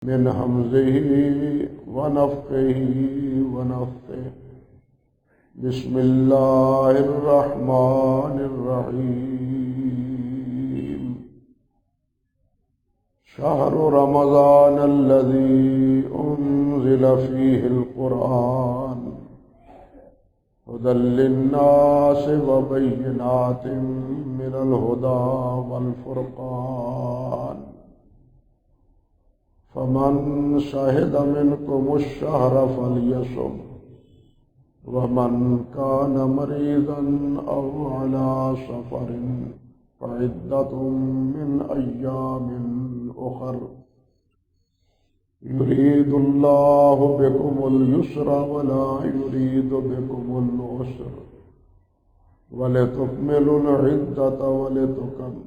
من همزه ونفخه ونفثه. بسم الله الرحمن الرحيم. شهر رمضان الذي أنزل فيه القرآن هدى للناس وبينات من الهدى والفرقان. فمن شهد منكم الشهر فليصم، ومن كان مريضا أو على سفر فعدة من أيام أخر. يريد الله بكم اليسر ولا يريد بكم العسر، ولتكملوا العدة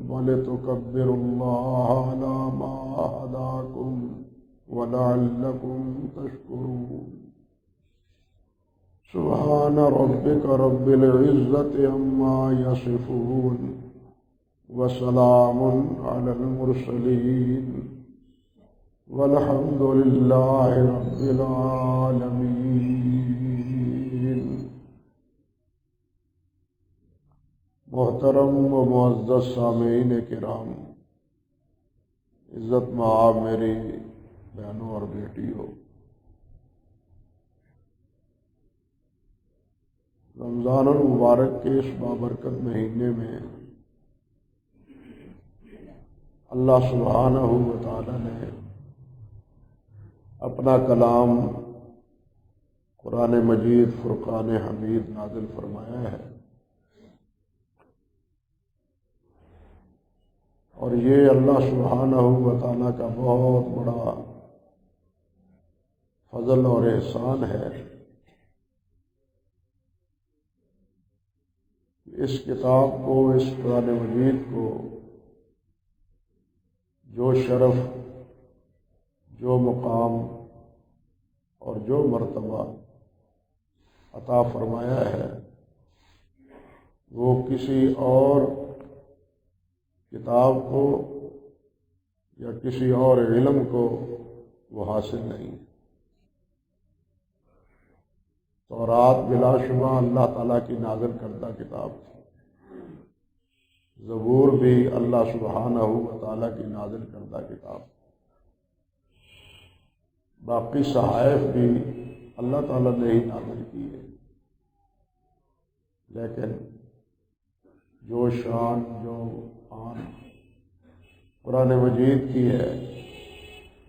ولتكبروا الله على ما هداكم ولعلكم تشكرون. سبحان ربك رب العزة عما يصفون، وسلام على المرسلين، والحمد لله رب العالمين. محترم و معزز سامعین کرام، عزت مآب میری بہنوں اور بیٹیوں، رمضان المبارک کے اس بابرکت مہینے میں اللہ سبحانہ و تعالی نے اپنا کلام قرآن مجید فرقان حمید نازل فرمایا ہے، اور یہ اللہ سبحانہ و تعالی کا بہت بڑا فضل اور احسان ہے۔ اس کتاب کو، اس قرآن مجید کو جو شرف، جو مقام اور جو مرتبہ عطا فرمایا ہے، وہ کسی اور کتاب کو یا کسی اور علم کو وہ حاصل نہیں۔ تورات بلا شبہ اللہ تعالیٰ کی نازل کردہ کتاب تھی، زبور بھی اللہ سبحانہ و تعالیٰ کی نازل کردہ کتاب، باقی صحائف بھی اللہ تعالیٰ نے ہی نازل کی ہے، لیکن جو شان، جو آن قرآن مجید کی ہے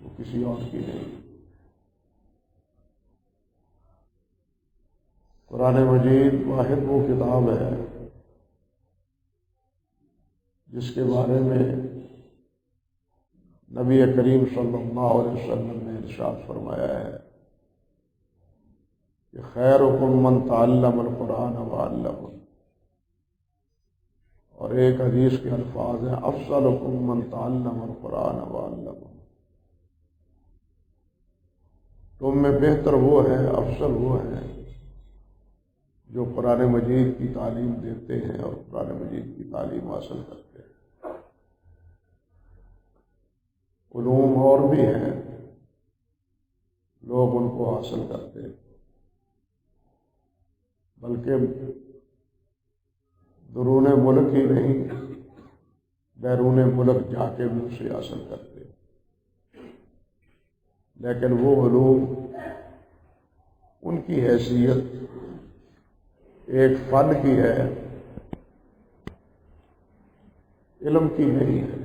وہ کسی اور کی نہیں۔ قرآن مجید واحد وہ کتاب ہے جس کے بارے میں نبی کریم صلی اللہ علیہ وسلم نے ارشاد فرمایا ہے کہ خیرکم من تعلم القرآن وعلمہ، اور ایک حدیث کے الفاظ ہیں افضلکم من تعلم القرآن وعلمہ، تم میں بہتر وہ ہے، افضل وہ ہے جو قرآن مجید کی تعلیم دیتے ہیں اور قرآن مجید کی تعلیم حاصل کرتے ہیں۔ علوم اور بھی ہیں، لوگ ان کو حاصل کرتے ہیں، بلکہ درون ملک ہی نہیں، بیرون ملک جا کے بھی اسے حاصل کرتے ہیں، لیکن وہ علوم، ان کی حیثیت ایک فن کی ہے، علم کی نہیں ہے۔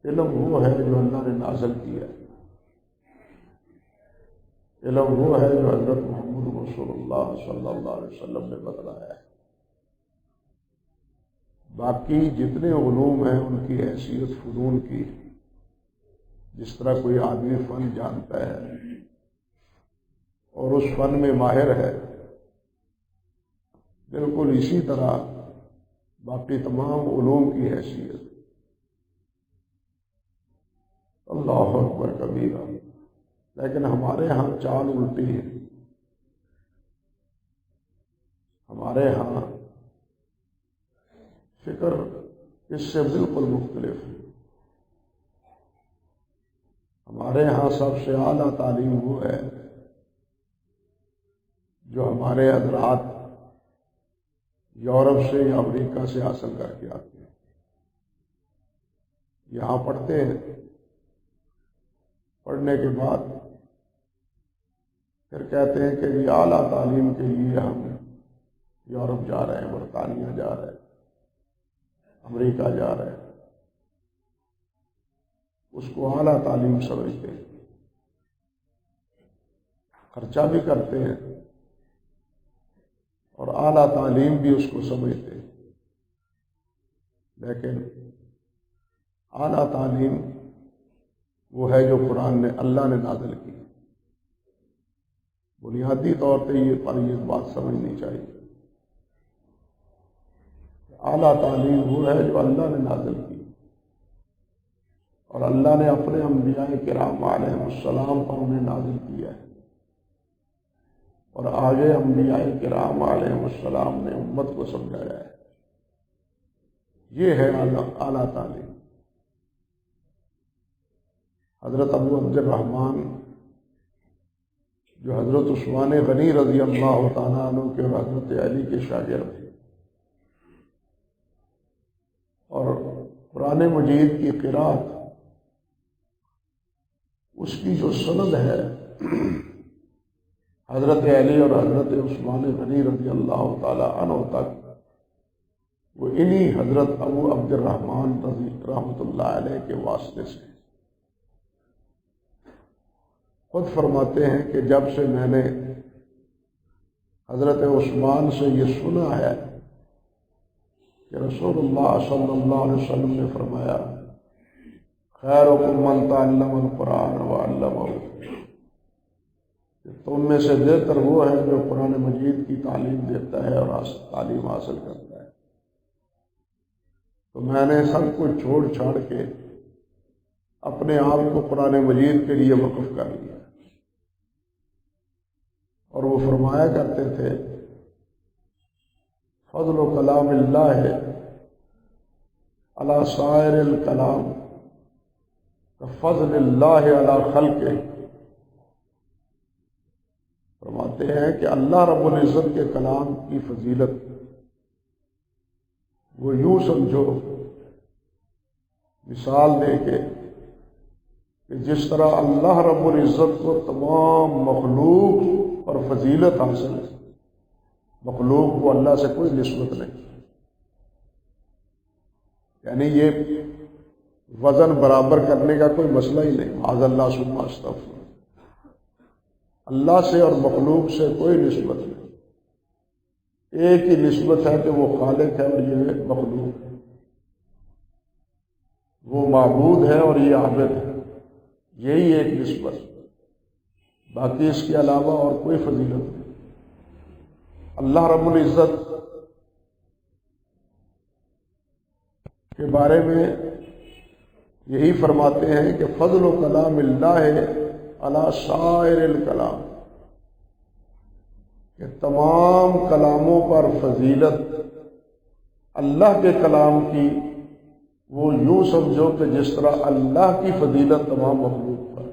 علم وہ ہے جو اللہ نے نازل کیا ہے، علم وہ ہے جو حضرت محمد رسول اللہ صلی اللہ علیہ وسلم نے بتلایا ہے۔ باقی جتنے علوم ہیں ان کی حیثیت فنون کی، جس طرح کوئی آدمی فن جانتا ہے اور اس فن میں ماہر ہے، بالکل اسی طرح باقی تمام علوم کی حیثیت۔ اللہ اکبر کبیرہ۔ لیکن ہمارے ہاں چال الٹی ہے، ہمارے ہاں فکر اس سے بالکل مختلف ہے۔ ہمارے ہاں سب سے اعلیٰ تعلیم وہ ہے جو ہمارے حضرات یورپ سے یا امریکہ سے حاصل کر کے آتے ہیں، یہاں پڑھتے ہیں، پڑھنے کے بعد پھر کہتے ہیں کہ یہ اعلیٰ تعلیم کے لیے ہم یورپ جا رہے ہیں، برطانیہ جا رہے ہیں، امریکہ جا رہے ہیں، اس کو اعلیٰ تعلیم سمجھتے ہیں، خرچہ بھی کرتے ہیں اور اعلیٰ تعلیم بھی اس کو سمجھتے ہیں، لیکن اعلیٰ تعلیم وہ ہے جو قرآن نے اللہ نے نازل کی۔ بنیادی طور پہ یہ بات سمجھنی چاہیے، اعلیٰ تعلیم وہ ہے جو اللہ نے نازل کی، اور اللہ نے اپنے انبیاء کرام علیہ السلام پر انہیں نازل کیا ہے، اور آگے انبیاء کرام علیہ السلام نے امت کو سمجھایا ہے۔ یہ ہے اعلیٰ تعلیم۔ حضرت ابو عبد الرحمن جو حضرت عثمان غنی رضی اللہ تعالیٰ عنہ کے اور حضرت علی کے شاگرد تھے، اور قرآن مجید کی قرأت اس کی جو سند ہے حضرت علی اور حضرت عثمان غنی رضی اللہ تعالیٰ عنہ تک، وہ انہی حضرت ابو عبد الرحمن رضی رحمۃ اللہ علیہ کے واسطے سے۔ خود فرماتے ہیں کہ جب سے میں نے حضرت عثمان سے یہ سنا ہے کہ رسول اللہ صلی اللہ علیہ وسلم نے فرمایا خیرکم من تعلم القرآن وعلمہ، کہ تم میں سے بہتر وہ ہے جو قرآن مجید کی تعلیم دیتا ہے اور تعلیم حاصل کرتا ہے، تو میں نے سب کچھ چھوڑ چھاڑ کے اپنے آپ کو قرآن مجید کے لیے وقف کر لیا۔ اور وہ فرمایا کرتے تھے فضل کلام اللہ علی سائر الکلام فضل اللہ علی خلقہ، فرماتے ہیں کہ اللہ رب العزت کے کلام کی فضیلت وہ یوں سمجھو، مثال دے کے، کہ جس طرح اللہ رب العزت کو تمام مخلوق اور فضیلت حاصل ہے، مخلوق کو اللہ سے کوئی نسبت نہیں، یعنی یہ وزن برابر کرنے کا کوئی مسئلہ ہی نہیں، معاذ اللہ ثم استغفر، اللہ سے اور مخلوق سے کوئی نسبت نہیں، ایک ہی نسبت ہے کہ وہ خالق ہے اور یہ مخلوق ہے، وہ معبود ہے اور یہ عابد ہے، یہی ایک نسبت، باقی اس کے علاوہ اور کوئی فضیلت نہیں۔ اللہ رب العزت کے بارے میں یہی فرماتے ہیں کہ فضل و کلام اللہ علی سائر الکلام، کہ تمام کلاموں پر فضیلت اللہ کے کلام کی وہ یوں سمجھو کہ جس طرح اللہ کی فضیلت تمام مخلوق پر،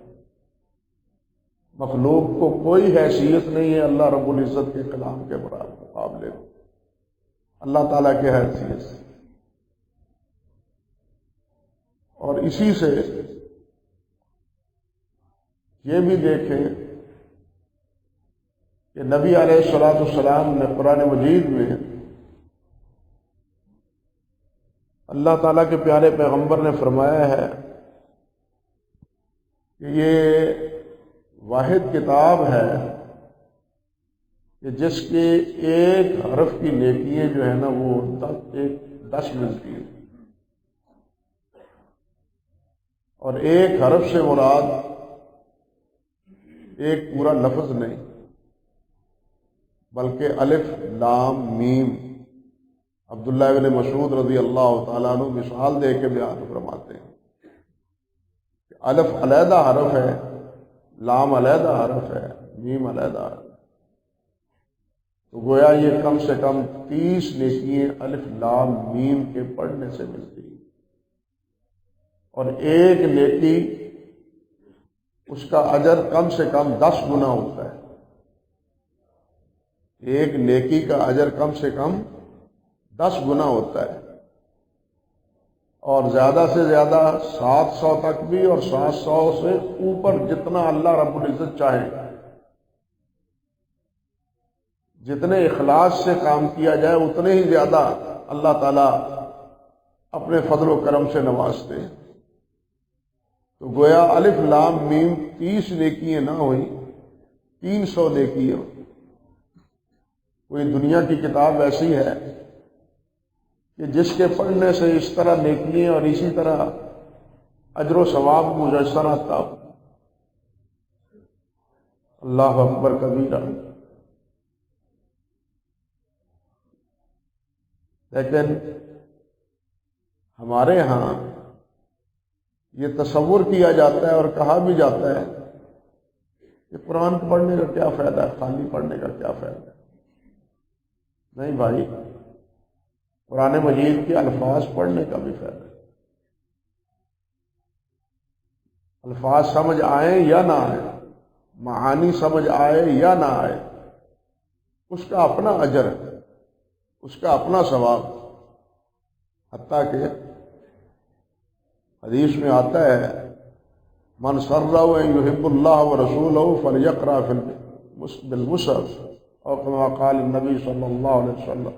مخلوق کو کوئی حیثیت نہیں ہے اللہ رب العزت کے کلام کے مقابلے میں، اللہ تعالیٰ کے حیثیت سے۔ اور اسی سے یہ بھی دیکھیں کہ نبی علیہ الصلوۃ والسلام نے قرآن مجید میں اللہ تعالیٰ کے پیارے پیغمبر نے فرمایا ہے کہ یہ واحد کتاب ہے کہ جس کے ایک حرف کی نیکیاں جو ہے نا وہ 10 ملتی ہیں، اور ایک حرف سے مراد ایک پورا لفظ نہیں بلکہ الف لام میم۔ عبداللہ بن مسعود رضی اللہ تعالیٰ عنہ مثال دے کے بیان فرماتے ہیں کہ الف علیحدہ حرف ہے، لام علیحدہ حرف ہے، میم علیحدہ حرف ہے، تو گویا یہ کم سے کم 30 نیکیاں الف لام میم کے پڑھنے سے ملتی ہیں، اور ایک نیکی اس کا اجر کم سے کم 10 گنا ہوتا ہے. ایک نیکی کا اجر کم سے کم 10 گنا ہوتا ہے، اور زیادہ سے زیادہ 700 تک بھی، اور 700 سے اوپر جتنا اللہ رب العزت چاہے. جتنے اخلاص سے کام کیا جائے اتنے ہی زیادہ اللہ تعالیٰ اپنے فضل و کرم سے نوازتے ہیں. تو گویا الف لام میم 30 نیکیاں نہ ہوئی، 300 نیکیاں. کوئی دنیا کی کتاب ایسی ہے کہ جس کے پڑھنے سے اس طرح نیکیاں اور اسی طرح اجر و ثواب مجسر آتا ہو؟ اللہ اکبر کبیرہ. لیکن ہمارے ہاں یہ تصور کیا جاتا ہے اور کہا بھی جاتا ہے کہ قرآن پڑھنے کا کیا فائدہ ہے، خالی پڑھنے کا کیا فائدہ ہے. نہیں بھائی، قرآن مجید کے الفاظ پڑھنے کا بھی فائدہ ہے. الفاظ سمجھ آئیں یا نہ آئیں، معانی سمجھ آئے یا نہ آئے، اس کا اپنا اجر ہے، اس کا اپنا ثواب. حتیٰ کہ حدیث میں آتا ہے من سرہ ان یحب اللہ ورسولہ فلیقرأ بالمصحف او کما قال النبی صلی اللہ علیہ وسلم.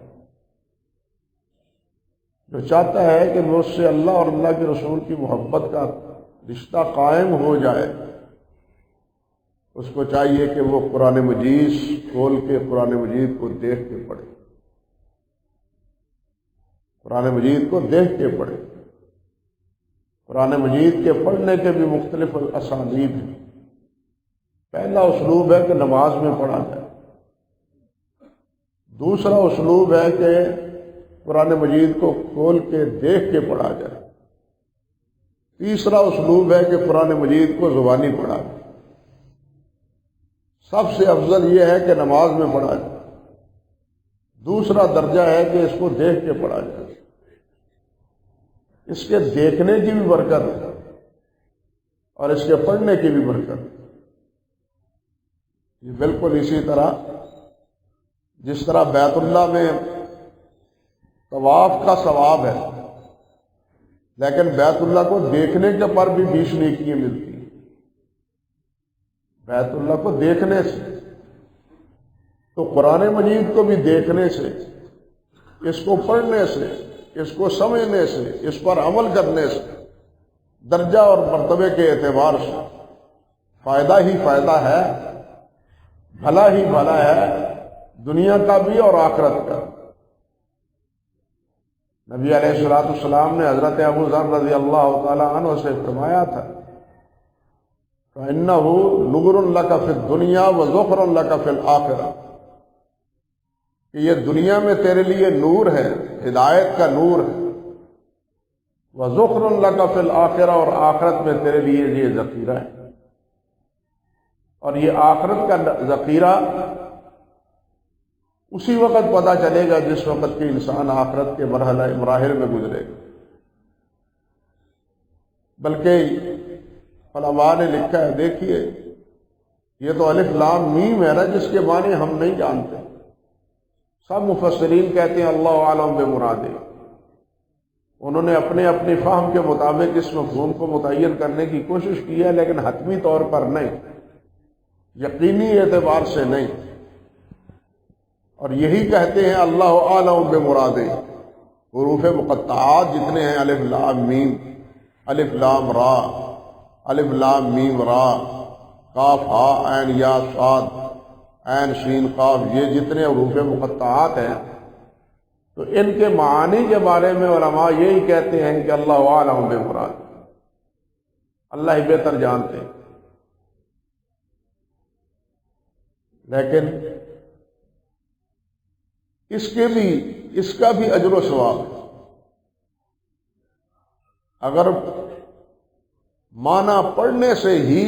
جو چاہتا ہے کہ مجھ سے اللہ اور اللہ کے رسول کی محبت کا رشتہ قائم ہو جائے، اس کو چاہیے کہ وہ قرآن مجید کھول کے قرآن مجید کو دیکھ کے پڑھے، قرآن مجید کو دیکھ کے پڑھے. قرآن مجید کے پڑھنے کے بھی مختلف اسالیب ہیں. پہلا اسلوب ہے کہ نماز میں پڑھا جائے. دوسرا اسلوب ہے کہ قرآن مجید کو کھول کے دیکھ کے پڑھا جائے. تیسرا اسلوب ہے کہ قرآن مجید کو زبانی پڑھا جائے. سب سے افضل یہ ہے کہ نماز میں پڑھا جائے. دوسرا درجہ ہے کہ اس کو دیکھ کے پڑھا جائے. اس کے دیکھنے کی بھی برکت ہے اور اس کے پڑھنے کی بھی برکت ہے. یہ بالکل اسی طرح جس طرح بیت اللہ میں طواف کا ثواب ہے، لیکن بیت اللہ کو دیکھنے کے پر بھی 20 نیکیاں ملتی ہیں. بیت اللہ کو دیکھنے سے، تو قرآن مجید کو بھی دیکھنے سے، اس کو پڑھنے سے، اس کو سمجھنے سے، اس پر عمل کرنے سے، درجہ اور مرتبے کے اعتبار سے فائدہ ہی فائدہ ہے، بھلا ہی بھلا ہے، دنیا کا بھی اور آخرت کا. نبی علیہ الصلوۃ والسلام نے حضرت ابو ذر رضی اللہ تعالی عنہ سے فرمایا تھا فَإِنَّهُ نُورٌ لَكَ فِي الدُّنْيَا وَذُخْرٌ لَكَ فِي الْآخِرَةِ، کہ یہ دنیا میں تیرے لیے نور ہے، ہدایت کا نور ہے. وَذُخْرٌ لَكَ فِي الْآخِرَةِ، اور آخرت میں تیرے لیے یہ ذخیرہ ہے. اور یہ آخرت کا ذخیرہ اسی وقت پتہ چلے گا جس وقت کہ انسان آخرت کے مراحل میں گزرے گا. بلکہ علماء نے لکھا ہے، دیکھیے یہ تو الف لام میم ہے نا، جس کے معنی ہم نہیں جانتے. سب مفسرین کہتے ہیں اللہ عالم بمرادہ. انہوں نے اپنی فہم کے مطابق اس مفہوم کو متعین کرنے کی کوشش کی ہے، لیکن حتمی طور پر نہیں، یقینی اعتبار سے نہیں. اور یہی کہتے ہیں اللہ عالم بمرادہ. حروف مقطعات جتنے ہیں، الف لام میم، الف لام را، الف لام میم را، کاف ہا عین یا صاد، عین شین قاف، یہ جتنے حروف مقطعات ہیں، تو ان کے معانی کے بارے میں علماء یہی کہتے ہیں کہ اللہ عالم بمراد، اللہ ہی بہتر جانتے ہیں. لیکن اس کا بھی اجر و ثواب ہے. اگر معنی پڑھنے سے ہی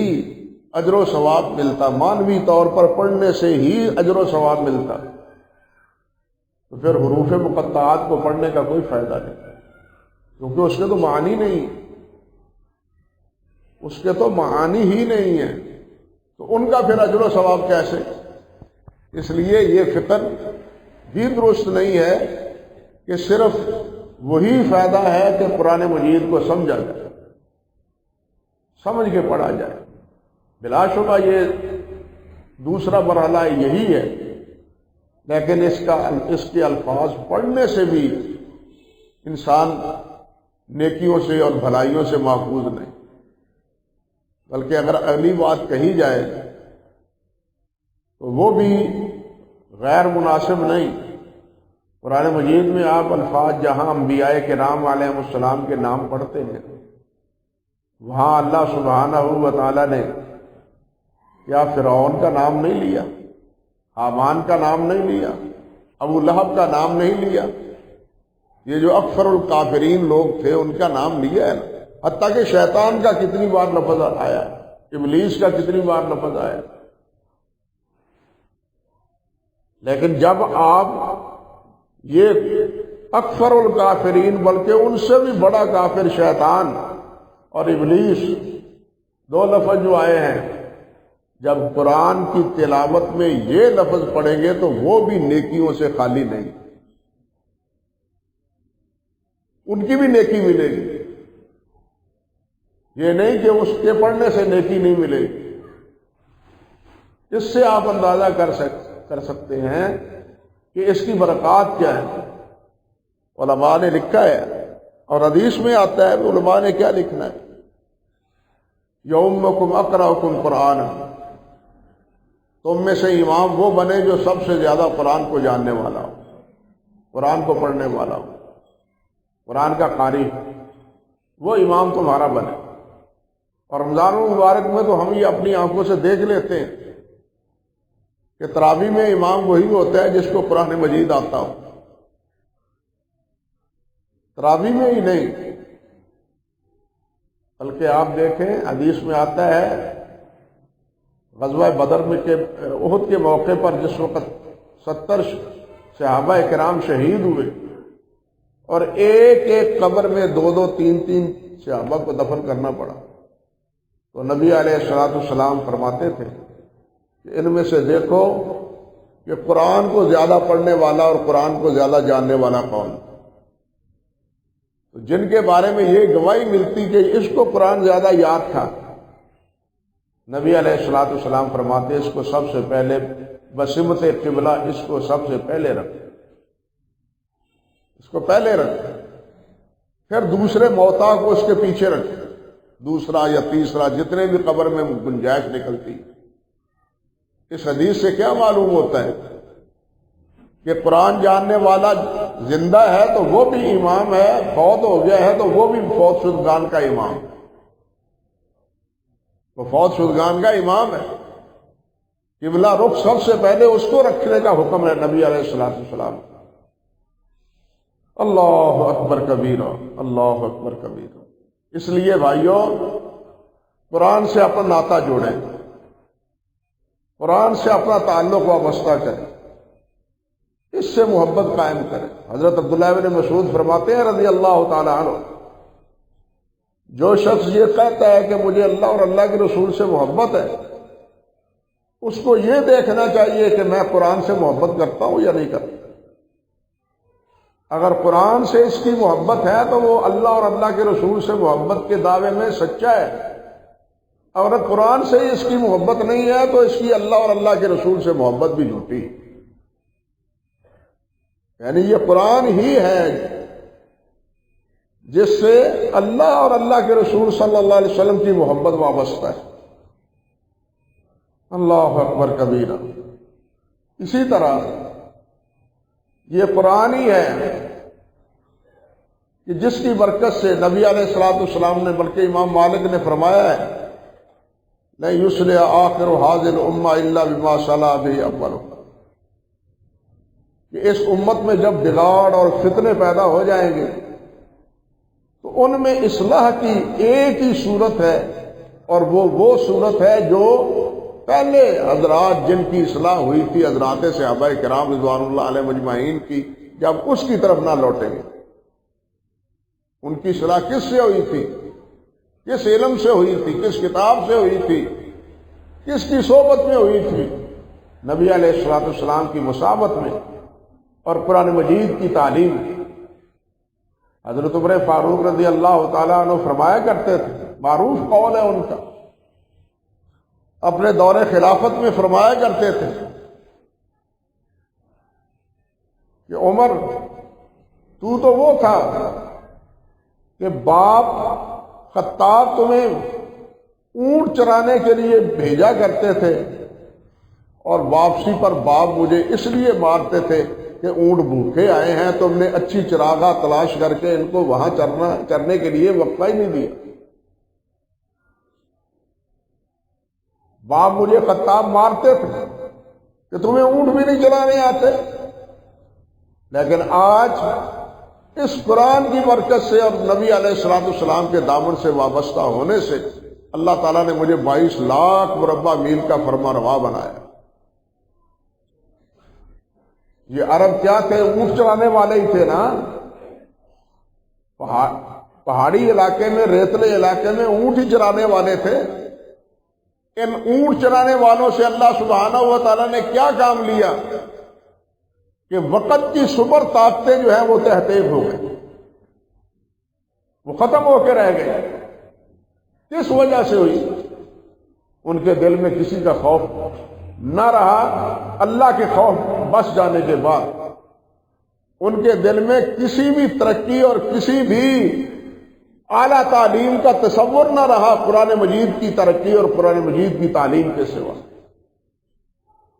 اجر و ثواب ملتا، معنوی طور پر پڑھنے سے ہی اجر و ثواب ملتا، تو پھر حروف مقطعات کو پڑھنے کا کوئی فائدہ نہیں، کیونکہ اس کے تو معنی نہیں. اس کے تو معانی ہی نہیں ہیں، تو ان کا پھر اجر و ثواب کیسے؟ اس لیے یہ فکر بھی درست نہیں ہے کہ صرف وہی فائدہ ہے کہ قرآن مجید کو سمجھا جائے، سمجھ کے پڑھا جائے۔ بلا شبہ یہ دوسرا مرحلہ یہی ہے، لیکن اس کے الفاظ پڑھنے سے بھی انسان نیکیوں سے اور بھلائیوں سے محفوظ نہیں، بلکہ اگر اگلی بات کہی جائے تو وہ بھی غیر مناسب نہیں۔ قرآن مجید میں آپ الفاظ جہاں انبیاء کرام علیہ السلام کے نام پڑھتے ہیں، وہاں اللہ سبحانہ و تعالیٰ نے کیا فرعون کا نام نہیں لیا، حامان کا نام نہیں لیا، ابو لہب کا نام نہیں لیا؟ یہ جو اکثر الکافرین لوگ تھے ان کا نام لیا ہے نا، حتیٰ کہ شیطان کا کتنی بار لفظ آیا ہے، ابلیس کا کتنی بار لفظ آیا۔ لیکن جب آپ یہ اکثر الکافرین، بلکہ ان سے بھی بڑا کافر شیطان اور ابلیس، دو لفظ جو آئے ہیں، جب قرآن کی تلاوت میں یہ لفظ پڑھیں گے تو وہ بھی نیکیوں سے خالی نہیں، ان کی بھی نیکی ملے گی، یہ نہیں کہ اس کے پڑھنے سے نیکی نہیں ملے گی۔ اس سے آپ اندازہ کر سکتے ہیں کہ اس کی برکات کیا ہے۔ علماء نے لکھا ہے اور حدیث میں آتا ہے، علماء نے کیا لکھنا ہے، یومکم اقرأکم قرآن، تم میں سے امام وہ بنے جو سب سے زیادہ قرآن کو جاننے والا ہو، قرآن کو پڑھنے والا ہو، قرآن کا قاری، وہ امام تمہارا بنے۔ اور رمضان المبارک میں تو ہم یہ اپنی آنکھوں سے دیکھ لیتے ہیں کہ تراویح میں امام وہی ہوتا ہے جس کو قرآن مجید آتا ہو، تراویح میں ہی نہیں، بلکہ آپ دیکھیں حدیث میں آتا ہے غزوہ بدر میں کہ احد کے موقع پر جس وقت 70 صحابہ کرام شہید ہوئے اور ایک ایک قبر میں 2 3 صحابہ کو دفن کرنا پڑا، تو نبی علیہ السلام فرماتے تھے کہ ان میں سے دیکھو کہ قرآن کو زیادہ پڑھنے والا اور قرآن کو زیادہ جاننے والا کون؟ تو جن کے بارے میں یہ گواہی ملتی کہ اس کو قرآن زیادہ یاد تھا، نبی علیہ السلام فرماتے اس کو سب سے پہلے بسمت قبلہ، اس کو سب سے پہلے رکھ، اس کو پہلے رکھ، پھر دوسرے موتا کو اس کے پیچھے رکھ، دوسرا یا تیسرا جتنے بھی قبر میں گنجائش نکلتی۔ اس حدیث سے کیا معلوم ہوتا ہے کہ قرآن جاننے والا زندہ ہے تو وہ بھی امام ہے، فوت ہو گیا ہے تو وہ بھی فوت شدگان کا امام، وہ فوت شدگان کا امام ہے۔ قبلہ رخ سب سے پہلے اس کو رکھنے کا حکم ہے نبی علیہ السلام۔ اللہ اکبر کبیرہ، اللہ اکبر کبیرہ۔ اس لیے بھائیوں، قرآن سے اپنا ناطہ جوڑیں، قرآن سے اپنا تعلق وابستہ کریں، اس سے محبت قائم کریں۔ حضرت عبداللہ بن مسعود فرماتے ہیں رضی اللہ تعالی عنہ، جو شخص یہ کہتا ہے کہ مجھے اللہ اور اللہ کے رسول سے محبت ہے، اس کو یہ دیکھنا چاہیے کہ میں قرآن سے محبت کرتا ہوں یا نہیں کرتا۔ اگر قرآن سے اس کی محبت ہے تو وہ اللہ اور اللہ کے رسول سے محبت کے دعوے میں سچا ہے، اگر قرآن سے اس کی محبت نہیں ہے تو اس کی اللہ اور اللہ کے رسول سے محبت بھی جھوٹی۔ یعنی یہ قرآن ہی ہے جس سے اللہ اور اللہ کے رسول صلی اللہ علیہ وسلم کی محبت وابستہ ہے۔ اللہ اکبر کبیرہ۔ اسی طرح یہ قرآن ہی ہے کہ جس کی برکت سے نبی علیہ السلام نے، بلکہ امام مالک نے فرمایا ہے لَن يُصْلِحَ آخِرُ هَٰذِهِ الْأُمَّةِ إِلَّا بِمَا صَلَحَ بِهِ أَوَّلُهَا، کہ اس امت میں جب بگاڑ اور فتنے پیدا ہو جائیں گے تو ان میں اصلاح کی ایک ہی صورت ہے، اور وہ صورت ہے جو پہلے حضرات جن کی اصلاح ہوئی تھی، حضرات صحابہ کرام رضوان اللہ علیہ مجمعین کی، جب اس کی طرف نہ لوٹیں گے۔ ان کی اصلاح کس سے ہوئی تھی کس علم سے ہوئی تھی، کس کتاب سے ہوئی تھی، کس کی صحبت میں ہوئی تھی؟ نبی علیہ الصلوۃ والسلام کی مصاحبت میں اور قرآن مجید کی تعلیم۔ حضرت عمر فاروق رضی اللہ تعالیٰ عنہ فرمایا کرتے تھے، معروف قول ہے ان کا، اپنے دور خلافت میں فرمایا کرتے تھے کہ عمر تو وہ تھا کہ باپ خطاب تمہیں اونٹ چرانے کے لیے بھیجا کرتے تھے اور واپسی پر باپ مجھے اس لیے مارتے تھے کہ اونٹ بھوکے آئے ہیں، تم نے اچھی چراگاہ تلاش کر کے ان کو وہاں چرنے کے لیے وقفہ ہی نہیں دیا۔ باپ مجھے خطاب مارتے تھے کہ تمہیں اونٹ بھی نہیں چلانے آتے، لیکن آج اس قرآن کی برکت سے اور نبی علیہ الصلوۃ والسلام کے دامن سے وابستہ ہونے سے اللہ تعالیٰ نے مجھے 22 لاکھ مربع میل کا فرما روا بنایا۔ یہ عرب کیا تھے؟ اونٹ چلانے والے ہی تھے نا۔ پہاڑی علاقے میں، ریتلے علاقے میں اونٹ ہی چرانے والے تھے۔ ان اونٹ چرانے والوں سے اللہ سبحانہ و تعالیٰ نے کیا کام لیا کہ وقت کی سپر طاقتیں جو ہیں وہ تحتیب ہو گئی، وہ ختم ہو کے رہ گئے۔ کس وجہ سے ہوئی؟ ان کے دل میں کسی کا خوف نہ رہا۔ اللہ کے خوف بس جانے کے بعد ان کے دل میں کسی بھی ترقی اور کسی بھی اعلیٰ تعلیم کا تصور نہ رہا قرآن مجید کی ترقی اور قرآن مجید کی تعلیم کے سوا۔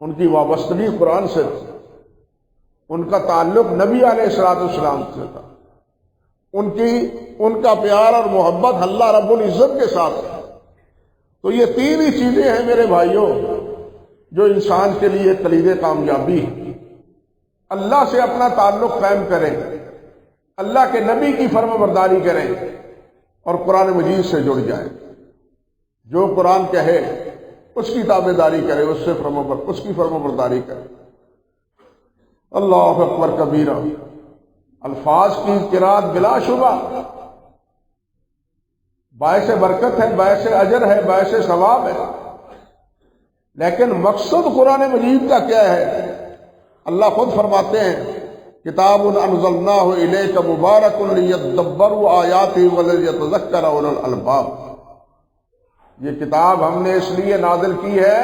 ان کی وابستگی قرآن سے تھی، ان کا تعلق نبی علیہ الصلوۃ والسلام سے تھا، ان کا پیار اور محبت اللہ رب العزت کے ساتھ ہے۔ تو یہ تین ہی چیزیں ہیں میرے بھائیوں جو انسان کے لیے کلید کامیابی ہے۔ اللہ سے اپنا تعلق قائم کریں، اللہ کے نبی کی فرما برداری کریں اور قرآن مجید سے جڑ جائیں۔ جو قرآن کہے اس کی تابع داری کرے، اس کی فرما برداری کرے۔ اللہ اکبر کبیرہ۔ الفاظ کی قرات بلا شبہ باعث برکت ہے، باعث اجر ہے، باعث ثواب ہے، لیکن مقصد قرآن مجید کا کیا ہے؟ اللہ خود فرماتے ہیں کتاب انزلناہ الیک مبارک لیدبروا آیاتہ وليتذکر اولو الالباب۔ یہ کتاب ہم نے اس لیے نازل کی ہے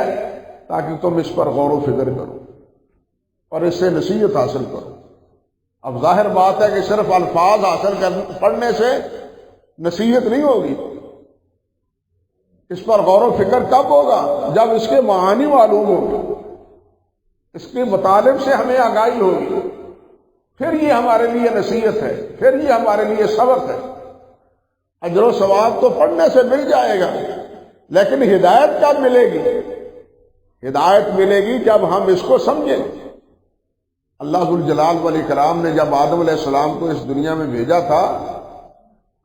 تاکہ تم اس پر غور و فکر کرو اور اس سے نصیحت حاصل کرو۔ اب ظاہر بات ہے کہ صرف الفاظ پڑھنے سے نصیحت نہیں ہوگی۔ اس پر غور و فکر کب ہوگا؟ جب اس کے معانی معلوم ہوگی، اس کے مطالب سے ہمیں آگاہی ہوگی، پھر یہ ہمارے لیے نصیحت ہے، پھر یہ ہمارے لیے سبق ہے۔ اجر و ثواب تو پڑھنے سے مل جائے گا، لیکن ہدایت کب ملے گی؟ ہدایت ملے گی جب ہم اس کو سمجھیں۔ اللہ ذوالجلال والاکرام نے جب آدم علیہ السلام کو اس دنیا میں بھیجا تھا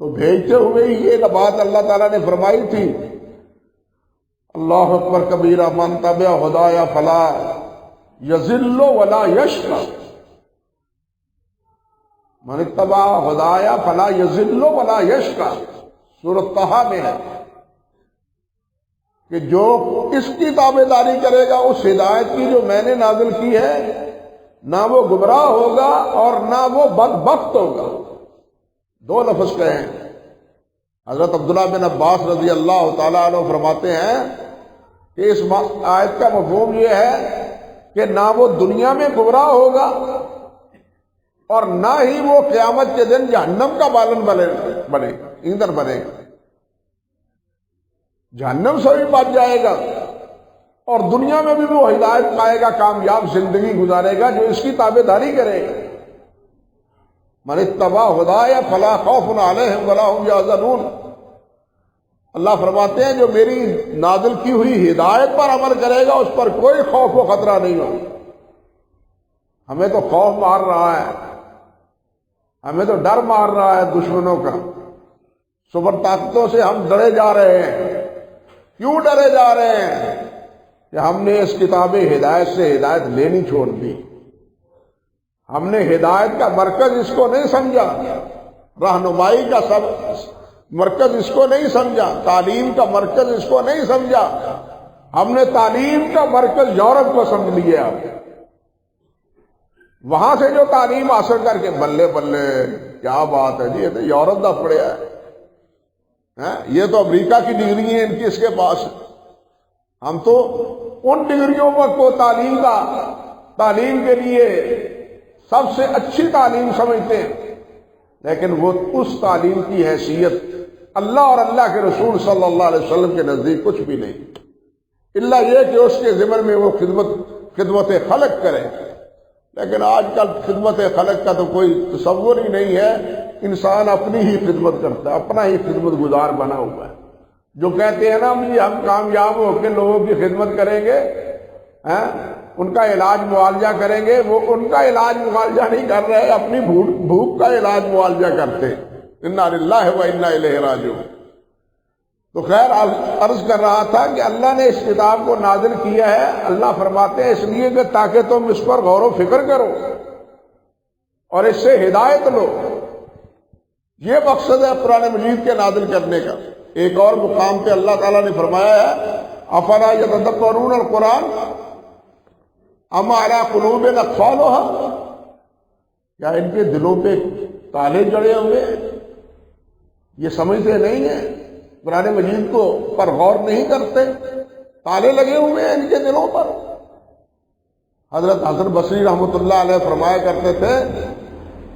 تو بھیجتے ہوئے ہی یہ بات اللہ تعالیٰ نے فرمائی تھی، اللہ اکبر کبیرہ، من تبع ہدایا فلا یضل ولا یشقی، من اتبع ہدایا فلا یضل ولا یشقی، سورۃ طٰہٰ میں ہے کہ جو اس کی تابع داری کرے گا، اس ہدایت کی جو میں نے نازل کی ہے، نہ وہ گمراہ ہوگا اور نہ وہ بدبخت ہوگا۔ دو لفظ کہیں۔ حضرت عبداللہ بن عباس رضی اللہ تعالیٰ عنہ فرماتے ہیں کہ اس آیت کا مفہوم یہ ہے کہ نہ وہ دنیا میں گمراہ ہوگا اور نہ ہی وہ قیامت کے دن جہنم کا بالن بنے گا، ایندھن بنے گا۔ جہنم سے بھی بچ جائے گا اور دنیا میں بھی وہ ہدایت پائے گا، کامیاب زندگی گزارے گا جو اس کی تابع داری کرے گا۔ من اتبع ہدایا فلا خوف علیہم ولا هم یحزنون۔ اللہ فرماتے ہیں جو میری نازل کی ہوئی ہدایت پر عمل کرے گا اس پر کوئی خوف و خطرہ نہیں ہوگا۔ ہمیں تو خوف مار رہا ہے، ہمیں تو ڈر مار رہا ہے دشمنوں کا، سپر طاقتوں سے ہم ڈرے جا رہے ہیں۔ کیوں ڈرے جا رہے ہیں؟ کہ ہم نے اس کتاب ہدایت سے ہدایت لینی چھوڑ دی، ہم نے ہدایت کا مرکز اس کو نہیں سمجھا، رہنمائی کا سب مرکز اس کو نہیں سمجھا، تعلیم کا مرکز اس کو نہیں سمجھا. ہم نے تعلیم کا مرکز یورپ کو سمجھ لیا. وہاں سے جو تعلیم حاصل کر کے بلے بلے کیا بات ہے جی، یہ تو یورپ دا پڑیا ہے، یہ تو امریکہ کی ڈگری ہیں ان کی اس کے پاس. ہم تو ان ڈگریوں کو تعلیم کے لیے سب سے اچھی تعلیم سمجھتے ہیں، لیکن وہ اس تعلیم کی حیثیت اللہ اور اللہ کے رسول صلی اللہ علیہ وسلم کے نزدیک کچھ بھی نہیں، الا یہ کہ اس کے ذمن میں وہ خدمت خلق کرے. لیکن آج کل خدمت خلق کا تو کوئی تصور ہی نہیں ہے. انسان اپنی ہی خدمت کرتا ہے، اپنا ہی خدمت گزار بنا ہوا ہے. جو کہتے ہیں نا ہم کامیاب ہو کے لوگوں کی خدمت کریں گے، ان کا علاج معالجہ کریں گے، وہ ان کا علاج معالجہ نہیں کر رہے، اپنی بھوک کا علاج معالجہ کرتے. انا للہ و انا الیہ راجعون. تو خیر عرض کر رہا تھا کہ اللہ نے اس کتاب کو نازل کیا ہے، اللہ فرماتے ہیں اس لیے کہ تاکہ تم اس پر غور و فکر کرو اور اس سے ہدایت لو. یہ مقصد ہے قرآن مجید کے نازل کرنے کا. ایک اور مقام پہ اللہ تعالیٰ نے فرمایا ہے افلا یتدبرون القرآن ام علی قلوب اقفالها، کیا ان کے دلوں پہ تالے جڑے ہوئے ہیں، یہ سمجھتے نہیں ہیں، قرآن مجید کو پر غور نہیں کرتے، تالے لگے ہوئے ہیں ان کے دلوں پر. حضرت حسن بصری رحمۃ اللہ علیہ فرمایا کرتے تھے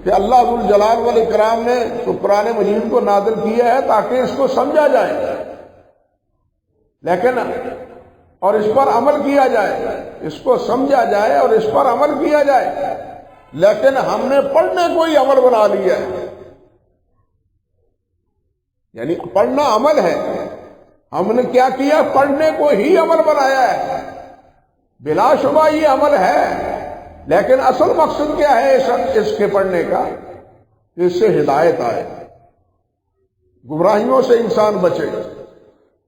کہ اللہ ذو الجلال والاکرام نے تو قرآن مجید کو نازل کیا ہے تاکہ اس کو سمجھا جائے، لیکن اور اس پر عمل کیا جائے، اس کو سمجھا جائے اور اس پر عمل کیا جائے، لیکن ہم نے پڑھنے کو ہی عمل بنا لیا ہے. یعنی پڑھنا عمل ہے، ہم نے کیا کیا؟ پڑھنے کو ہی عمل بنایا ہے. بلا شبہ یہ عمل ہے، لیکن اصل مقصد کیا ہے اس کے پڑھنے کا؟ کہ اس سے ہدایت آئے، گمراہیوں سے انسان بچے،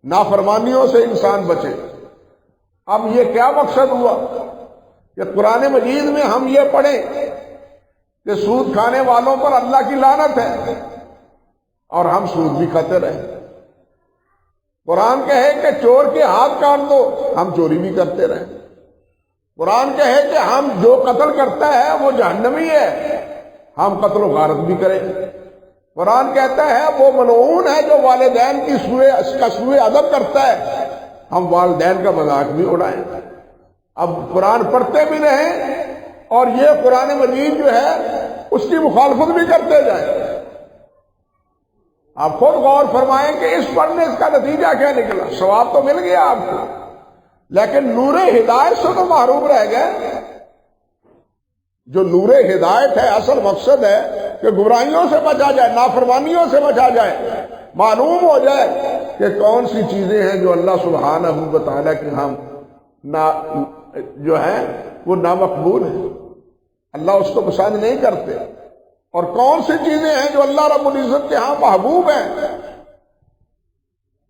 نافرمانیوں سے انسان بچے. اب یہ کیا مقصد ہوا کہ قرآن مجید میں ہم یہ پڑھیں کہ سود کھانے والوں پر اللہ کی لعنت ہے اور ہم سود بھی کھاتے رہے. قرآن کہے کہ چور کے ہاتھ کاٹ دو، ہم چوری بھی کرتے رہے. قرآن کہے کہ ہم جو قتل کرتا ہے وہ جہنمی ہے، ہم قتل و غارت بھی کریں. قرآن کہتا ہے وہ ملعون ہے جو والدین کی سوء ادب کرتا ہے، ہم والدین کا مذاق بھی اڑائیں. اب قرآن پڑھتے بھی رہیں اور یہ قرآن مجید جو ہے اس کی مخالفت بھی کرتے جائیں. آپ خود غور فرمائیں کہ اس پڑھنے کا نتیجہ کیا نکلا؟ ثواب تو مل گیا آپ کو، لیکن نور ہدایت سے تو محروم رہ گئے. جو نور ہدایت ہے اصل مقصد ہے کہ گمراہیوں سے بچا جائے، نافرمانیوں سے بچا جائے، معلوم ہو جائے کہ کون سی چیزیں ہیں جو اللہ سبحانہ و تعالیٰ کے ہم جو ہیں وہ نامقبول ہیں، اللہ اس کو پسند نہیں کرتے، اور کون سی چیزیں ہیں جو اللہ رب العزت کے ہاں محبوب ہیں،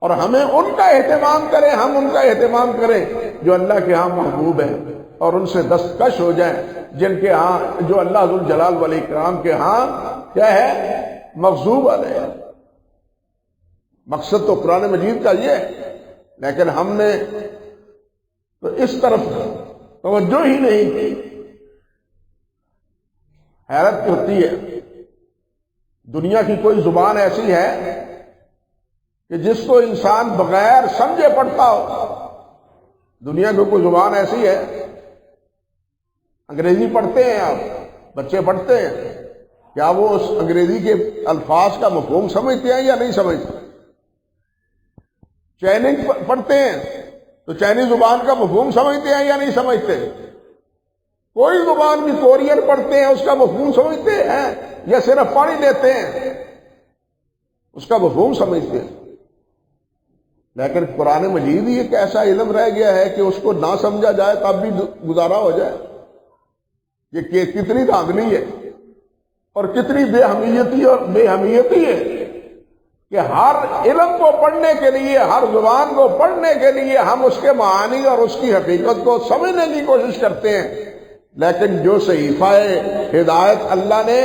اور ہمیں ان کا اہتمام کریں، ہم ان کا اہتمام کریں جو اللہ کے ہاں محبوب ہیں، اور ان سے دستکش ہو جائیں جن کے ہاں جو اللہ ذو الجلال والاکرام کے ہاں کیا ہے؟ مغضوب علیہ. مقصد تو قرآن مجید کا یہ ہے، لیکن ہم نے تو اس طرف توجہ ہی نہیں کی. حیرت ہوتی ہے، دنیا کی کوئی زبان ایسی ہے کہ جس کو انسان بغیر سمجھے پڑھتا ہو؟ دنیا کی کوئی زبان ایسی ہے؟ انگریزی پڑھتے ہیں آپ، بچے پڑھتے ہیں، کیا وہ اس انگریزی کے الفاظ کا مفہوم سمجھتے ہیں یا نہیں سمجھتے؟ چائنیز پڑھتے ہیں تو چائنیز زبان کا مفہوم سمجھتے ہیں یا نہیں سمجھتے؟ کوئی زبان بھی، کورین پڑھتے ہیں، اس کا مفہوم سمجھتے ہیں یا صرف پڑھ لیتے ہیں؟ اس کا مفہوم سمجھتے ہیں. لیکن قرآن مجید ہی ایک ایسا علم رہ گیا ہے کہ اس کو نہ سمجھا جائے تب بھی گزارا ہو جائے. یہ کتنی دھاندلی ہے اور کتنی بے اہمیتی ہے کہ ہر علم کو پڑھنے کے لیے، ہر زبان کو پڑھنے کے لیے ہم اس کے معانی اور اس کی حقیقت کو سمجھنے کی کوشش کرتے ہیں، لیکن جو صحیفہ ہدایت اللہ نے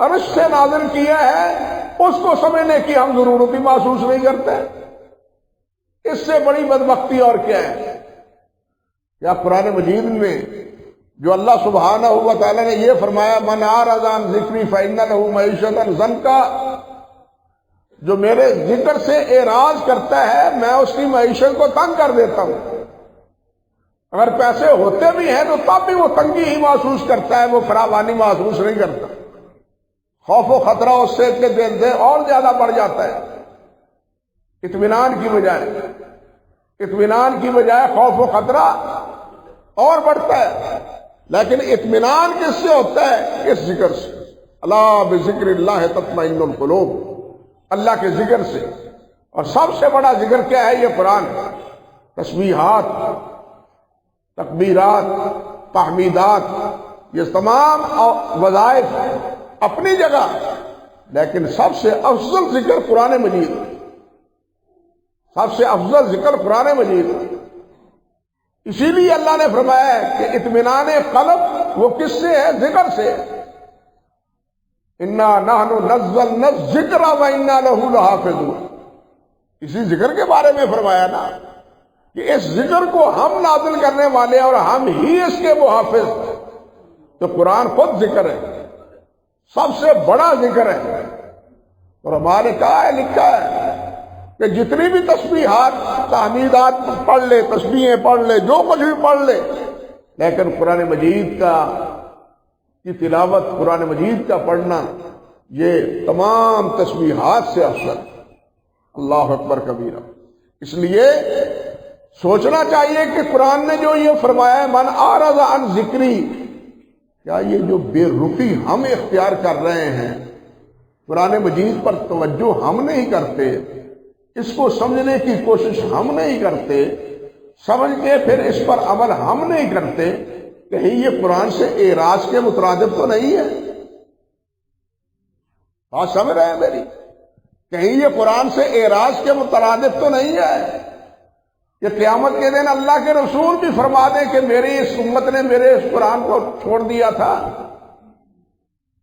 عرش سے نازل کیا ہے اس کو سمجھنے کی ہم ضرورت ہی محسوس نہیں کرتے۔ اس سے بڑی بدبختی اور کیا ہے؟ یا قرآن مجید میں جو اللہ سبحانہ و تعالیٰ نے یہ فرمایا من اعرض عن ذکری فإن له معیشۃ ضنکا، جو میرے ذکر سے اعراض کرتا ہے میں اس کی معیشت کو تنگ کر دیتا ہوں۔ اگر پیسے ہوتے بھی ہیں تو تب بھی وہ تنگی ہی محسوس کرتا ہے، وہ فراوانی محسوس نہیں کرتا۔ خوف و خطرہ اس سے کے دل سے اور زیادہ بڑھ جاتا ہے، اطمینان کی بجائے خوف و خطرہ اور بڑھتا ہے۔ لیکن اطمینان کس سے ہوتا ہے؟ اس ذکر سے۔ الا بذکر اللہ تطمئن القلوب، اللہ کے ذکر سے۔ اور سب سے بڑا ذکر کیا ہے؟ یہ قرآن۔ تسبیحات، تکبیرات، تحمیدات، یہ تمام وظائف اپنی جگہ، لیکن سب سے افضل ذکر قرآن مجید، سب سے افضل ذکر قرآن مجید۔ اسی لیے اللہ نے فرمایا ہے کہ اطمینان قلب وہ کس سے ہے؟ ذکر سے۔ انا نحن نزلنا الذکر وانا لہ لحافظون، اسی ذکر کے بارے میں فرمایا نا کہ اس ذکر کو ہم نازل کرنے والے اور ہم ہی اس کے محافظ۔ تو قرآن خود ذکر ہے، سب سے بڑا ذکر ہے۔ اور ہمارے کہا ہے، لکھا ہے کہ جتنی بھی تسبیحات تحمیدات پڑھ لے، تسبیحیں پڑھ لے، جو کچھ بھی پڑھ لے، لیکن قرآن مجید کی تلاوت، قرآن مجید کا پڑھنا، یہ تمام تسبیحات سے افضل۔ اللہ اکبر کبیرہ۔ اس لیے سوچنا چاہیے کہ قرآن نے جو یہ فرمایا ہے من اعرض عن ذکری، کیا یہ جو بے رخی ہم اختیار کر رہے ہیں، قرآن مجید پر توجہ ہم نہیں کرتے، اس کو سمجھنے کی کوشش ہم نہیں کرتے، سمجھ کے پھر اس پر عمل ہم نہیں کرتے، کہیں یہ قرآن سے اعراض کے مترادف تو نہیں ہے؟ بات سمجھ رہے ہیں میری؟ کہیں یہ قرآن سے اعراض کے مترادف تو نہیں ہے؟ کہ قیامت کے دن اللہ کے رسول بھی فرما دیں کہ میری اس امت نے میرے اس قرآن کو چھوڑ دیا تھا۔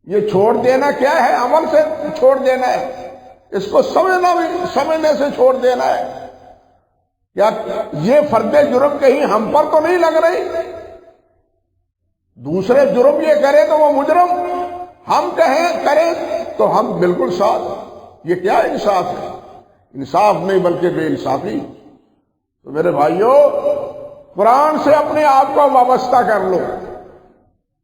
یہ چھوڑ دینا کیا ہے؟ عمل سے چھوڑ دینا ہے، اس کو سمجھنے سے چھوڑ دینا ہے۔ کیا یہ فرد جرم کہیں ہم پر تو نہیں لگ رہی؟ دوسرے جرم یہ کرے تو وہ مجرم، ہم کریں تو ہم بالکل ساتھ۔ یہ کیا انصاف ہے؟ انصاف نہیں بلکہ بے انصافی۔ تو میرے بھائیوں، قرآن سے اپنے آپ کو وابستہ کر لو،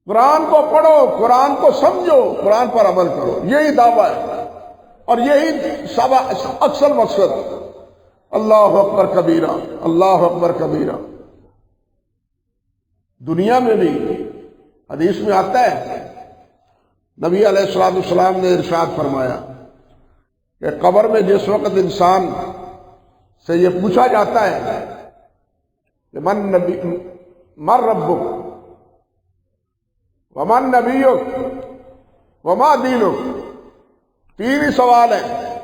قرآن کو پڑھو، قرآن کو سمجھو، قرآن پر عمل کرو، یہی دعویٰ ہے اور یہی اکثر مقصد۔ اللہ اکبر کبیرہ، اللہ اکبر کبیرہ۔ دنیا میں بھی حدیث میں آتا ہے، نبی علیہ الصلوۃ والسلام نے ارشاد فرمایا کہ قبر میں جس وقت انسان سے یہ پوچھا جاتا ہے کہ من ربک ومن نبیک وما دینک، تین ہی سوال ہیں،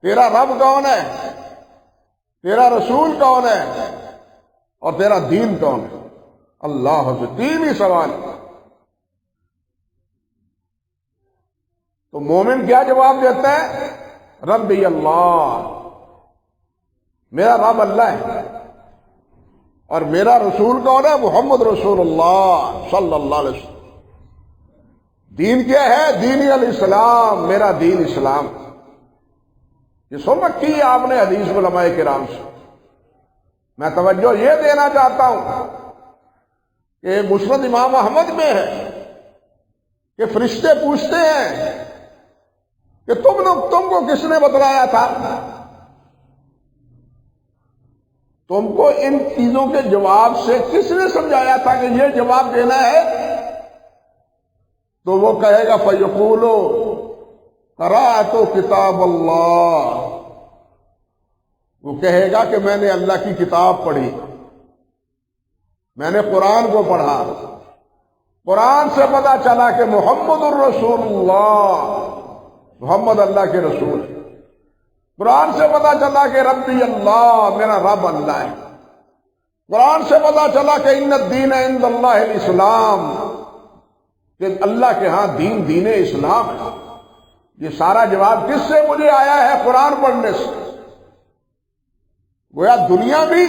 تیرا رب کون ہے، تیرا رسول کون ہے، اور تیرا دین کون ہے؟ اللہ حافظ، تین ہی سوال۔ تو مومن کیا جواب دیتا ہے؟ ربی اللہ، میرا رب اللہ ہے، اور میرا رسول کون ہے؟ محمد رسول اللہ صلی اللہ علیہ وسلم۔ دین کیا ہے؟ دین الاسلام، میرا دین اسلام۔ یہ سن رکھی ہے آپ نے حدیث علماء کرام سے۔ میں توجہ یہ دینا چاہتا ہوں کہ مسند امام احمد میں ہے کہ فرشتے پوچھتے ہیں کہ تم کو کس نے بتلایا تھا؟ تم کو ان چیزوں کے جواب سے کس نے سمجھایا تھا کہ یہ جواب دینا ہے؟ تو وہ کہے گا فیقولو قرأت کتاب اللہ، وہ کہے گا کہ میں نے اللہ کی کتاب پڑھی، میں نے قرآن کو پڑھا، قرآن سے پتا چلا کہ محمد الرسول اللہ، محمد اللہ کے رسول، قرآن سے پتا چلا کہ ربی اللہ، میرا رب اللہ ہے، قرآن سے پتا چلا کہ ان الدین عند اللہ الاسلام، کہ اللہ کے ہاں دین اسلام ہے۔ یہ سارا جواب کس سے مجھے آیا ہے؟ قرآن پڑھنے سے۔ گویا دنیا بھی،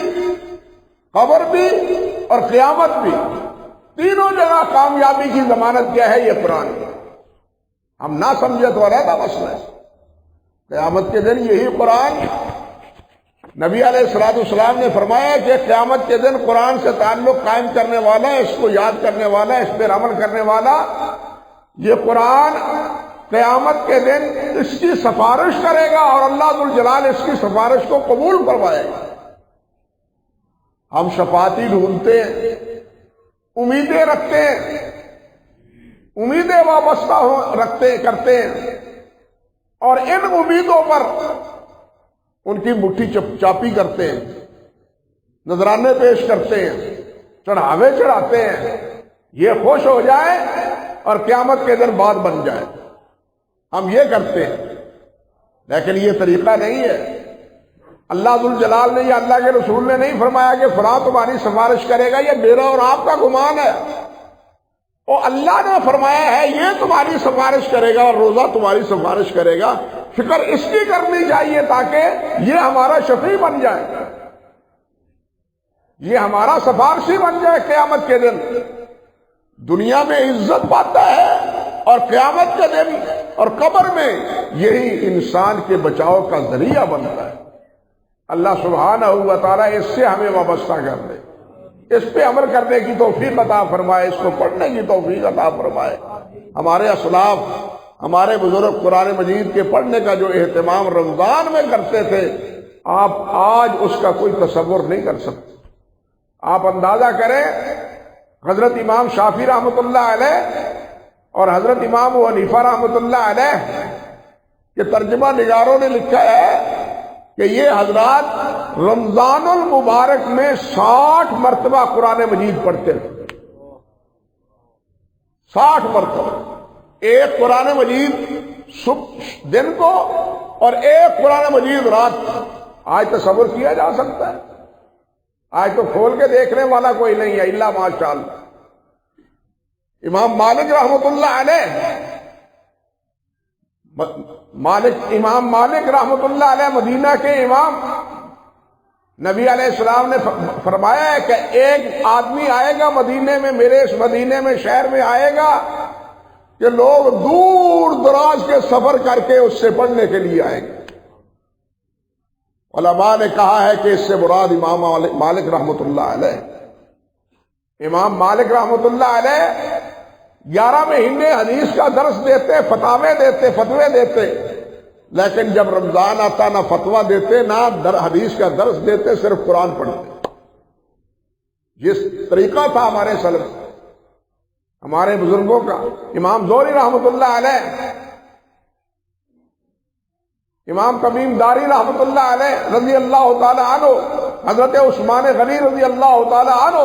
قبر بھی اور قیامت بھی، تینوں جگہ کامیابی کی ضمانت کیا ہے؟ یہ قرآن ہے۔ ہم نہ سمجھے تو علیحدہ مسئلہ ہے۔ قیامت کے دن یہی قرآن، نبی علیہ السلام نے فرمایا کہ قیامت کے دن قرآن سے تعلق قائم کرنے والا، اس کو یاد کرنے والا، اس پر عمل کرنے والا، یہ قرآن قیامت کے دن اس کی سفارش کرے گا اور اللہ ذوالجلال اس کی سفارش کو قبول فرمائے گا۔ ہم شفاعتی ڈھونڈتے ہیں، امیدیں رکھتے ہیں، امیدیں وابستہ کرتے ہیں، اور ان امیدوں پر ان کی مٹھی چاپی کرتے ہیں، نذرانے پیش کرتے ہیں، چڑھاوے چڑھاتے ہیں، یہ خوش ہو جائے اور قیامت کے دن بات بن جائے۔ ہم یہ کرتے ہیں، لیکن یہ طریقہ نہیں ہے۔ اللہ ذوالجلال نے یا اللہ کے رسول نے نہیں فرمایا کہ فلاں تمہاری سفارش کرے گا، یہ میرا اور آپ کا گمان ہے۔ اور اللہ نے فرمایا ہے یہ تمہاری سفارش کرے گا اور روزہ تمہاری سفارش کرے گا۔ فکر اس کی کرنی چاہیے تاکہ یہ ہمارا شفیع بن جائے، یہ ہمارا سفارشی بن جائے قیامت کے دن۔ دنیا میں عزت پاتا ہے اور قیامت کے دن اور قبر میں یہی انسان کے بچاؤ کا ذریعہ بنتا ہے۔ اللہ سبحانہ و تعالیٰ اس سے ہمیں وابستہ کر دے، اس پہ عمل کرنے کی توفیق عطا فرمائے، اس کو پڑھنے کی توفیق عطا فرمائے۔ ہمارے اسلاف، ہمارے بزرگ قرآن مجید کے پڑھنے کا جو اہتمام رمضان میں کرتے تھے، آپ آج اس کا کوئی تصور نہیں کر سکتے۔ آپ اندازہ کریں، حضرت امام شافعی رحمۃ اللہ علیہ اور حضرت امام ابو حنیفہ رحمۃ اللہ علیہ کے ترجمہ نگاروں نے لکھا ہے کہ یہ حضرات رمضان المبارک میں 60 مرتبہ قرآن مجید پڑھتے تھے۔ 60 مرتبہ، ایک قرآن مجید دن کو اور ایک قرآن مجید رات کو۔ آج تصور کیا جا سکتا ہے؟ آج تو کھول کے دیکھنے والا کوئی نہیں ہے الا ماشاءاللہ۔ امام مالک رحمۃ اللہ علیہ، امام مالک رحمۃ اللہ علیہ مدینہ کے امام، نبی علیہ السلام نے فرمایا ہے کہ ایک آدمی آئے گا مدینے میں، میرے اس مدینے میں، شہر میں آئے گا کہ لوگ دور دراز کے سفر کر کے اس سے پڑھنے کے لیے آئیں گے۔ علماء نے کہا ہے کہ اس سے مراد امام مالک رحمۃ اللہ علیہ۔ امام مالک رحمۃ اللہ علیہ 11 مہینے حدیث کا درس دیتے، فتوے دیتے، لیکن جب رمضان آتا نہ فتویٰ دیتے نہ حدیث کا درس دیتے، صرف قرآن پڑھتے۔ جس طریقہ تھا ہمارے سلف، ہمارے بزرگوں کا۔ امام زہری رحمۃ اللہ علیہ، امام تمیم داری رحمۃ اللہ علیہ رضی اللہ تعالی عنہ، حضرت عثمان غنی رضی اللہ تعالی عنہ،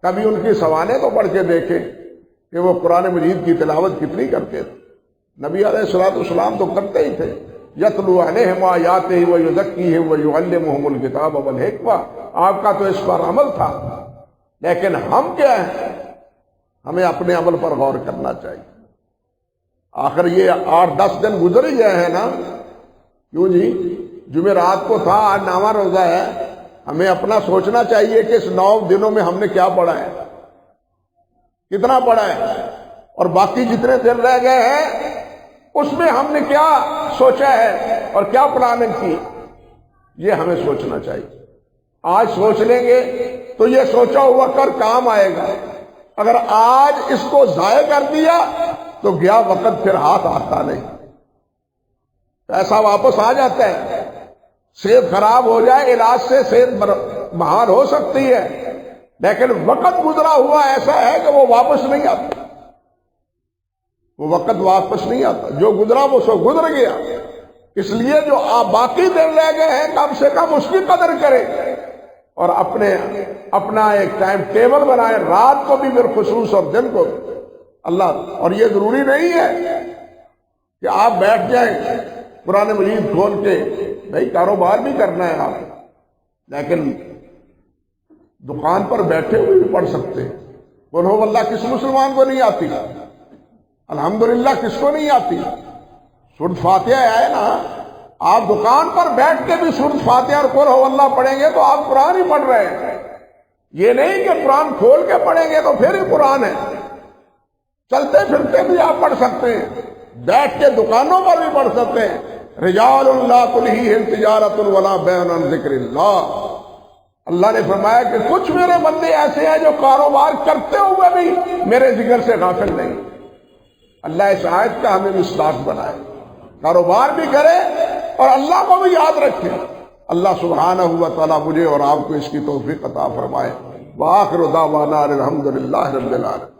کبھی ان کی سوانح تو پڑھ کے دیکھیں کہ وہ قرآن مجید کی تلاوت کتنی کرتے تھے۔ نبی علیہ السلام تو کرتے ہی تھے، یتلو علیہم آیاتہ ویزکیہم ویعلمہم الکتاب والحکمہ۔ آپ کا تو اس پر عمل تھا، لیکن ہم کیا ہیں؟ ہمیں اپنے عمل پر غور کرنا چاہیے۔ آخر یہ 8-10 دن گزر ہی گئے ہیں نا، کیوں جی؟ جمعرات کو تھا، آج 9واں روزہ ہے۔ ہمیں اپنا سوچنا چاہیے کہ اس 9 دنوں میں ہم نے کیا پڑھا ہے، کتنا پڑھا ہے، اور باقی جتنے دن رہ گئے ہیں اس میں ہم نے کیا سوچا ہے اور کیا پلاننگ کی، یہ ہمیں سوچنا چاہیے۔ آج سوچ لیں گے تو یہ سوچا ہوا کر کام آئے گا۔ اگر آج اس کو ضائع کر دیا تو گیا وقت پھر ہاتھ آتا نہیں، پیسہ واپس آ جاتا ہے۔ صحت خراب ہو جائے، علاج سے صحت بحال ہو سکتی ہے، لیکن وقت گزرا ہوا ایسا ہے کہ وہ واپس نہیں آتا، وہ وقت واپس نہیں آتا۔ جو گزرا وہ سو گزر گیا۔ اس لیے جو باقی دن رہ گئے ہیں کم سے کم اس کی قدر کریں، اور اپنا ایک ٹائم ٹیبل بنائیں، رات کو بھی بالخصوص اور دن کو بھی۔ اللہ، اور یہ ضروری نہیں ہے کہ آپ بیٹھ جائیں قرآن مجید کھول کے، بھائی کاروبار بھی کرنا ہے آپ، لیکن دکان پر بیٹھے ہوئے بھی پڑھ سکتے ہیں۔ قل ہو اللہ کس مسلمان کو نہیں آتی؟ الحمدللہ کس کو نہیں آتی؟ سورۃ فاتحہ ہے نا، آپ دکان پر بیٹھ کے بھی سورۃ فاتحہ اور قل ہو اللہ پڑھیں گے تو آپ قرآن ہی پڑھ رہے ہیں۔ یہ نہیں کہ قرآن کھول کے پڑھیں گے تو پھر ہی قرآن ہے۔ چلتے پھرتے بھی آپ پڑھ سکتے ہیں، بیٹھ کے دکانوں پر بھی پڑھ سکتے ہیں۔ رجال لا تلہیہم تجارۃ ولا بیع عن ذکر اللہ۔ اللہ نے فرمایا کہ کچھ میرے بندے ایسے ہیں جو کاروبار کرتے ہوئے بھی میرے ذکر سے غافل نہیں۔ اللہ اس آیت کا ہمیں مصداق بنائے، کاروبار بھی کرے اور اللہ کو بھی یاد رکھے۔ اللہ سبحانہ و تعالیٰ مجھے اور آپ کو اس کی توفیق عطا فرمائے۔ وآخر دعوانا الحمد للہ رب العالمین۔